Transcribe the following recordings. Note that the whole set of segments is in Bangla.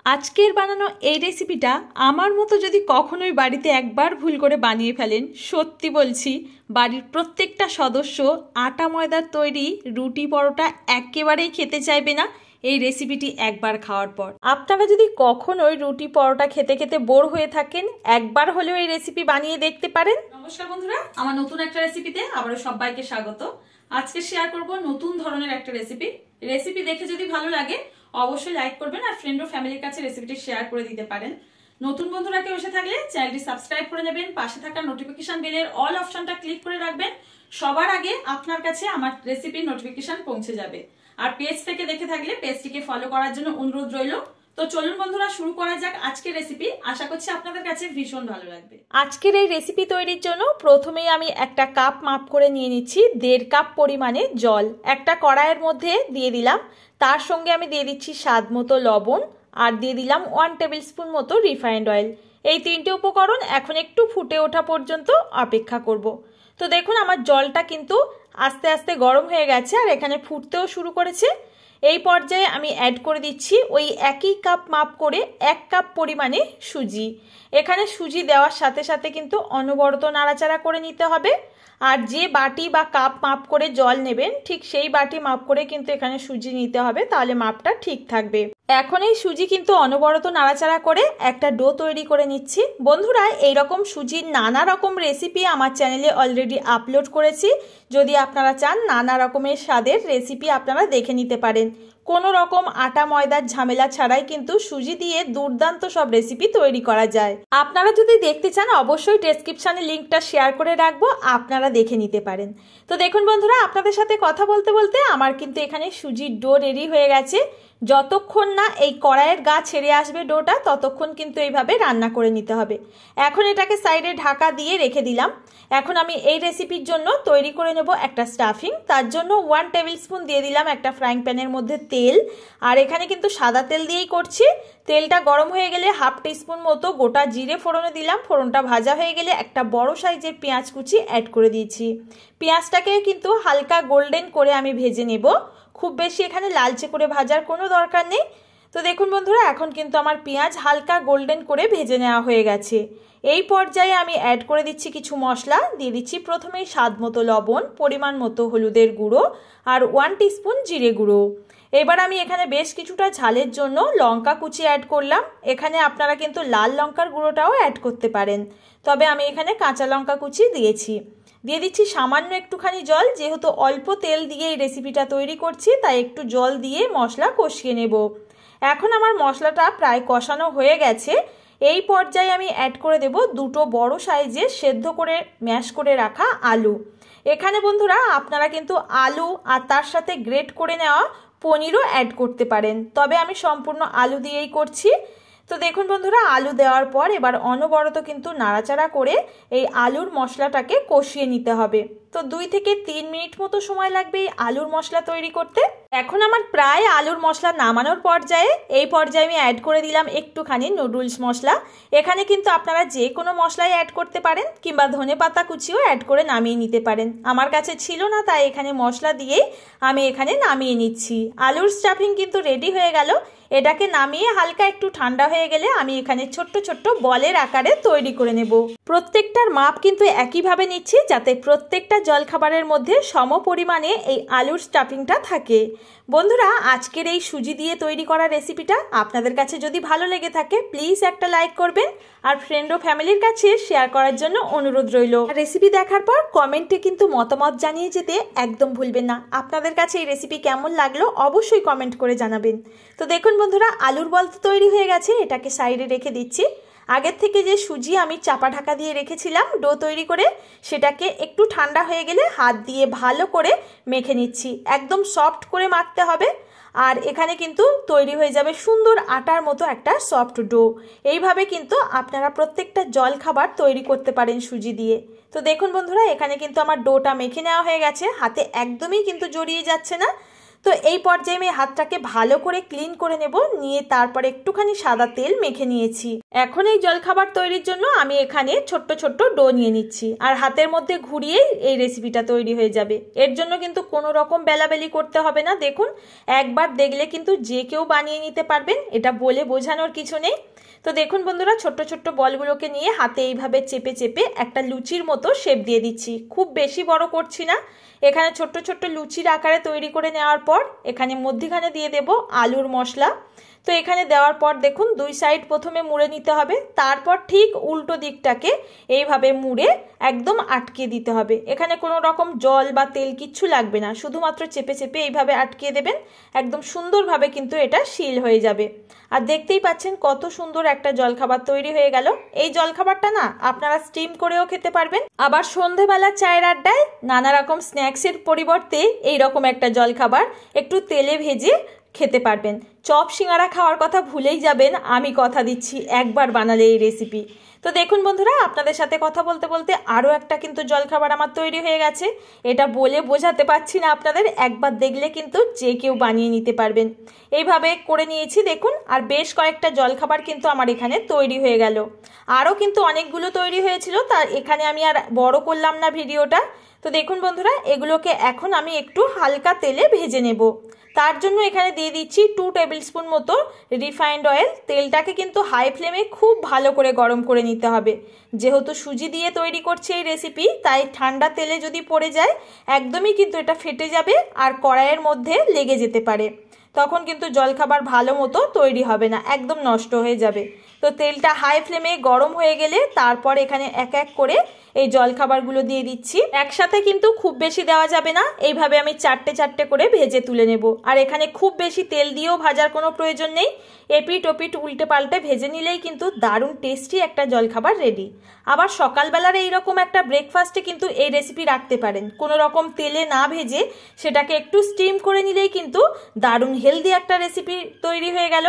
আজকের বানানো এই রেসিপিটা আমার মতো যদি কখনোই বাড়িতে একবার ভুল করে বানিয়ে ফেলেন, সত্যি বলছি বাড়ির প্রত্যেকটা সদস্য আটা ময়দার তৈরি রুটি পরোটা একেবারেই খেতে চাইবে না এই রেসিপিটি একবার খাওয়ার পর। আপনারা যদি কখনোই রুটি পরোটা খেতে খেতে বোর হয়ে থাকেন, একবার হলেও এই রেসিপি বানিয়ে দেখতে পারেন। নমস্কার বন্ধুরা, আমার নতুন একটা রেসিপিতে আবারও সবাইকে স্বাগত। আজকে শেয়ার করব নতুন ধরনের একটা রেসিপি দেখে যদি ভালো লাগে অবশ্যই লাইক করবেন আর ফ্রেন্ড ও ফ্যামিলির কাছে রেসিপিটি শেয়ার করে দিতে পারেন। নতুন বন্ধুরা কেউ এসে থাকলে চ্যানেলটি সাবস্ক্রাইব করে নেবেন, পাশে থাকা নোটিফিকেশন বেলের অল অপশনটা ক্লিক করে রাখবেন, সবার আগে আপনার কাছে আমার রেসিপির নোটিফিকেশন পৌঁছে যাবে। আর পেজ থেকে দেখে থাকলে পেজটিকে ফলো করার জন্য অনুরোধ রইল। তো চলুন বন্ধুরা শুরু করা যাক আজকের রেসিপি। আশা করছি আপনাদের কাছে ভীষণ ভালো লাগবে। আজকের এই রেসিপি তৈরির জন্য প্রথমেই আমি একটা কাপ মাপ করে নিয়ে নিচ্ছি 1.5 কাপ পরিমাণে জল। একটা কড়াইয়ের মধ্যে দিয়ে দিলাম, তার সঙ্গে আমি দিয়ে দিচ্ছি স্বাদ মতো লবণ আর দিয়ে দিলাম 1 টেবিল স্পুন মতো রিফাইন্ড অয়েল। এই তিনটে উপকরণ এখন একটু ফুটে ওঠা পর্যন্ত অপেক্ষা করব। তো দেখুন আমার জলটা কিন্তু আস্তে আস্তে গরম হয়ে গেছে আর এখানে ফুটতেও শুরু করেছে। এই পর্যায়ে আমি অ্যাড করে দিচ্ছি ওই একই কাপ মাপ করে 1 কাপ পরিমাণে সুজি। এখানে সুজি দেওয়ার সাথে সাথে কিন্তু অনবরত নাড়াচাড়া করে নিতে হবে। আর যে বাটি বা কাপ মাপ করে জল নেবেন ঠিক সেই বাটি মাপ করে কিন্তু এখানে সুজি নিতে হবে, তাহলে মাপটা ঠিক থাকবে। এখন এই সুজি কিন্তু অনবরত নাড়াচাড়া করে একটা ডো তৈরি করে নিচ্ছি। বন্ধুরা, এইরকম সুজির নানা রকম রেসিপি আমার চ্যানেলে অলরেডি আপলোড করেছি, যদি আপনারা চান নানা রকমের স্বাদের রেসিপি আপনারা দেখে নিতে পারেন। কোনো রকম আটা ময়দার ঝামেলা ছাড়াই কিন্তু সুজি দিয়ে দুর্দান্ত সব রেসিপি তৈরি করা যায়। আপনারা যদি দেখতে চান অবশ্যই ডেসক্রিপশনে লিঙ্কটা শেয়ার করে রাখবো, আপনারা দেখে নিতে পারেন। তো দেখুন বন্ধুরা, আপনাদের সাথে কথা বলতে বলতে আমার কিন্তু এখানে সুজির ডো রেডি হয়ে গেছে। যতক্ষণ না এই কড়াইয়ের গা ছেড়ে আসবে ডোটা, ততক্ষণ কিন্তু এইভাবে রান্না করে নিতে হবে। এখন এটাকে সাইডে ঢাকা দিয়ে রেখে দিলাম। এখন আমি এই রেসিপির জন্য তৈরি করে নেব একটা স্টাফিং। তার জন্য 1 টেবিল স্পুন দিয়ে দিলাম একটা ফ্রাইং প্যানের মধ্যে তেল, আর এখানে কিন্তু সাদা তেল দিয়েই করছি। তেলটা গরম হয়ে গেলে 1/2 টিস্পুন মতো গোটা জিরে ফোড়নে দিলাম। ফোড়নটা ভাজা হয়ে গেলে একটা বড় সাইজের পেঁয়াজ কুচি অ্যাড করে দিয়েছি। পেঁয়াজটাকে কিন্তু হালকা গোল্ডেন করে আমি ভেজে নেব, খুব বেশি এখানে লালচে করে ভাজার কোনো দরকার নেই। তো দেখুন বন্ধুরা, এখন কিন্তু আমার পেঁয়াজ হালকা গোল্ডেন করে ভেজে নেওয়া হয়ে গেছে। এই পর্যায়ে আমি অ্যাড করে দিচ্ছি কিছু মশলা। দিয়ে দিচ্ছি প্রথমেই স্বাদ মতো লবণ, পরিমাণ মতো হলুদের গুঁড়ো আর 1 টিস্পুন জিরে গুঁড়ো। এবার আমি এখানে বেশ কিছুটা ঝালের জন্য লঙ্কা কুচি অ্যাড করলাম। এখানে আপনারা কিন্তু লাল লঙ্কার গুঁড়োটাও অ্যাড করতে পারেন, তবে আমি এখানে কাঁচা লঙ্কা কুচি দিয়েছি। দিয়ে দিচ্ছি সামান্য একটুখানি জল, যেহেতু অল্প তেল দিয়ে এই রেসিপিটা তৈরি করছি তাই একটু জল দিয়ে মশলা কষিয়ে নেব। এখন আমার মশলাটা প্রায় কষানো হয়ে গেছে। এই পর্যায়ে আমি অ্যাড করে দেব 2টো বড় সাইজের সেদ্ধ করে ম্যাশ করে রাখা আলু। এখানে বন্ধুরা আপনারা কিন্তু আলু আর তার সাথে গ্রেট করে নেওয়া পনিরও অ্যাড করতে পারেন, তবে আমি সম্পূর্ণ আলু দিয়েই করছি। তো দেখুন বন্ধুরা, আলু দেওয়ার পর এবার অনবরত কিন্তু নাড়াচাড়া করে এই আলুর মশলাটাকে কষিয়ে নিতে হবে। তো 2 থেকে 3 মিনিট মতো সময় লাগবে এই আলুর মশলা তৈরি করতে। এখন আমার প্রায় আলুর মশলা নামানোর পর্যায়ে। এই পর্যায়ে আমি অ্যাড করে দিলাম একটুখানি নুডলস মশলা। এখানে কিন্তু আপনারা যে কোনো মশলাই অ্যাড করতে পারেন, কিংবা ধনেপাতা কুচিও অ্যাড করে নামিয়ে নিতে পারেন। আমার কাছে ছিল না তাই এখানে মশলা দিয়েই আমি এখানে নামিয়ে নিচ্ছি। আলুর স্টাফিং কিন্তু রেডি হয়ে গেল। এটাকে নামিয়ে হালকা একটু ঠান্ডা হয়ে গেলে আমি এখানে ছোট্ট ছোট্ট বলের আকারে তৈরি করে নেব। প্রত্যেকটার মাপ কিন্তু একইভাবে নিচ্ছি, যাতে প্রত্যেকটা জলখাবারের মধ্যে সম পরিমাণে এই আলুর স্টাফিংটা থাকে। বন্ধুরা, আজকের এই সুজি দিয়ে তৈরি করা রেসিপিটা আপনাদের কাছে যদি ভালো লেগে থাকে প্লিজ একটা লাইক করবেন আর ফ্রেন্ড ও ফ্যামিলির কাছে শেয়ার করার জন্য অনুরোধ রইল। রেসিপি দেখার পর কমেন্টে কিন্তু মতামত জানিয়ে যেতে একদম ভুলবেন না। আপনাদের কাছে এই রেসিপি কেমন লাগলো অবশ্যই কমেন্ট করে জানাবেন। তো দেখুন বন্ধুরা, আলুর বল তো তৈরি হয়ে গেছে, এটাকে সাইডে রেখে দিচ্ছি। আগের থেকে যে সুজি আমি চাপা ঢাকা দিয়ে রেখেছিলাম ডো তৈরি করে, সেটাকে একটু ঠান্ডা হয়ে গেলে হাত দিয়ে ভালো করে মেখে নিচ্ছি। একদম সফট করে মাখতে হবে, আর এখানে কিন্তু তৈরি হয়ে যাবে সুন্দর আটার মতো একটা সফট ডো। এইভাবে কিন্তু আপনারা প্রত্যেকটা জল খাবার তৈরি করতে পারেন সুজি দিয়ে। তো দেখুন বন্ধুরা, এখানে কিন্তু আমার ডোটা মেখে নেওয়া হয়ে গেছে, হাতে একদমই কিন্তু জড়িয়ে যাচ্ছে না। তো এই পর্যায়ে আমি হাতটাকে ভালো করে ক্লিন করে নেব, নিয়ে তারপরে একটুখানি সাদা তেল মেখে নিয়েছি। এখন এই জলখাবার তৈরির জন্য আমি এখানে ছোট্ট ছোট্ট ডো নিয়ে নিচ্ছি, আর হাতের মধ্যে ঘুরিয়েই এই রেসিপিটা তৈরি হয়ে যাবে। এর জন্য কিন্তু কোনো রকম বেলাবেলি করতে হবে না। দেখুন, একবার দেখলে কিন্তু যে কেউ বানিয়ে নিতে পারবেন, এটা বলে বোঝানোর কিছু নেই। তো দেখুন বন্ধুরা, ছোট্ট ছোট্ট বলগুলোকে নিয়ে হাতে এইভাবে চেপে চেপে একটা লুচির মতো শেপ দিয়ে দিচ্ছি। খুব বেশি বড় করছি না। এখানে ছোট্ট ছোট্ট লুচির আকারে তৈরি করে নেওয়ার পর এখানে মধ্যিখানে দিয়ে দেব আলুর মশলা। তো এখানে দেওয়ার পর দেখুন, দুই সাইড প্রথমে মুড়ে নিতে হবে, তারপর ঠিক উল্টো দিকটাকে এইভাবে মুড়ে একদম আটকে দিতে হবে। এখানে কোনো রকম জল বা তেল কিচ্ছু লাগবে না, শুধুমাত্র চেপে চেপে এইভাবে আটকিয়ে দেবেন। একদম সুন্দরভাবে কিন্তু এটা সিল হয়ে যাবে। আর দেখতেই পাচ্ছেন কত সুন্দর একটা জলখাবার তৈরি হয়ে গেল। এই জলখাবারটা না আপনারা স্টিম করেও খেতে পারবেন, আবার সন্ধেবেলা চায়ের আড্ডায় নানা রকম স্ন্যাক্সের পরিবর্তে এইরকম একটা জলখাবার একটু তেলে ভেজে খেতে পারবেন। চপ সিঙ্গারা খাওয়ার কথা ভুলেই যাবেন, আমি কথা দিচ্ছি একবার বানালে এই রেসিপি। তো দেখুন বন্ধুরা, আপনাদের সাথে কথা বলতে বলতে আরও একটা কিন্তু জলখাবার আমার তৈরি হয়ে গেছে। এটা বলে বোঝাতে পারছি না আপনাদের, একবার দেখলে কিন্তু যে কেউ বানিয়ে নিতে পারবেন। এইভাবে করে নিয়েছি দেখুন, আর বেশ কয়েকটা জলখাবার কিন্তু আমার এখানে তৈরি হয়ে গেল। আরও কিন্তু অনেকগুলো তৈরি হয়েছিল, তার এখানে আমি আর বড় করলাম না ভিডিওটা। তো দেখুন বন্ধুরা, এগুলোকে এখন আমি একটু হালকা তেলে ভেজে নেব। তার জন্য এখানে দিয়ে দিচ্ছি 2 টেবিল স্পুন মতো রিফাইন্ড অয়েল। তেলটাকে কিন্তু হাই ফ্লেমে খুব ভালো করে গরম করে নিতে হবে। যেহেতু সুজি দিয়ে তৈরি করছি এই রেসিপি, তাই ঠান্ডা তেলে যদি পড়ে যায় একদমই কিন্তু এটা ফেটে যাবে আর কড়াইয়ের মধ্যে লেগে যেতে পারে। তখন কিন্তু জলখাবার ভালো মতো তৈরি হবে না, একদম নষ্ট হয়ে যাবে। তো তেলটা হাই ফ্লেমে গরম হয়ে গেলে তারপর এখানে এক এক করে এই জলখাবারগুলো দিয়ে দিচ্ছি। একসাথে কিন্তু খুব বেশি দেওয়া যাবে না, এইভাবে আমি চারটে চারটে করে ভেজে তুলে নেব। আর এখানে খুব বেশি তেল দিয়েও ভাজার কোনো প্রয়োজন নেই। এপিট ওপিট উল্টে পাল্টে ভেজে নিলেই কিন্তু দারুণ টেস্টি একটা জলখাবার রেডি। আবার সকালবেলার এইরকম একটা ব্রেকফাস্টে কিন্তু এই রেসিপি রাখতে পারেন। কোনো রকম তেলে না ভেজে সেটাকে একটু স্টিম করে নিলেই কিন্তু দারুণ হেলদি একটা রেসিপি তৈরি হয়ে গেল।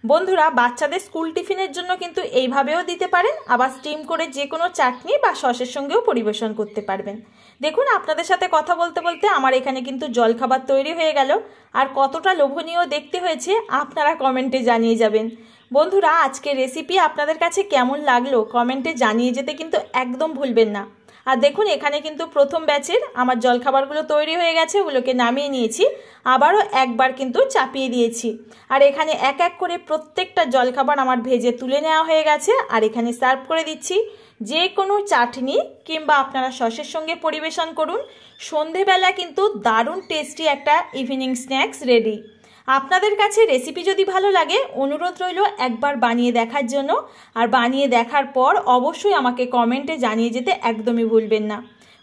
বন্ধুরা, বাচ্চাদের স্কুল টিফিনের জন্য কিন্তু এইভাবেও দিতে পারেন, আবার স্টিম করে যে কোনো চাটনি বা সসের সঙ্গেও পরিবেশন করতে পারবেন। দেখুন, আপনাদের সাথে কথা বলতে বলতে আমার এখানে কিন্তু জলখাবার তৈরি হয়ে গেল। আর কতটা লোভনীয় দেখতে হয়েছে আপনারা কমেন্টে জানিয়ে যাবেন। বন্ধুরা, আজকের রেসিপি আপনাদের কাছে কেমন লাগলো কমেন্টে জানিয়ে যেতে কিন্তু একদম ভুলবেন না। আর দেখুন, এখানে কিন্তু প্রথম ব্যাচের আমার জলখাবারগুলো তৈরি হয়ে গেছে, ওগুলোকে নামিয়ে নিয়েছি। আবারও একবার কিন্তু চাপিয়ে দিয়েছি। আর এখানে এক এক করে প্রত্যেকটা জলখাবার আমার ভেজে তুলে নেওয়া হয়ে গেছে। আর এখানে সার্ভ করে দিচ্ছি। যে কোনো চাটনি কিংবা আপনারা সসের সঙ্গে পরিবেশন করুন। সন্ধেবেলা কিন্তু দারুণ টেস্টি একটা ইভিনিং স্ন্যাক্স রেডি। আপনাদের কাছে রেসিপি যদি ভালো লাগে, অনুরোধ রইল একবার বানিয়ে দেখার জন্য। আর বানিয়ে দেখার পর অবশ্যই আমাকে কমেন্টে জানিয়ে যেতে একদমই ভুলবেন না।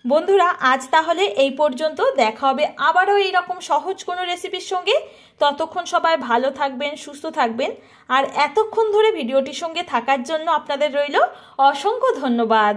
বন্ধুরা, আজ তাহলে এই পর্যন্ত। দেখা হবে আবারও এইরকম সহজ কোনো রেসিপির সঙ্গে। ততক্ষণ সবাই ভালো থাকবেন, সুস্থ থাকবেন। আর এতক্ষণ ধরে ভিডিওটির সঙ্গে থাকার জন্য আপনাদের রইল অসংখ্য ধন্যবাদ।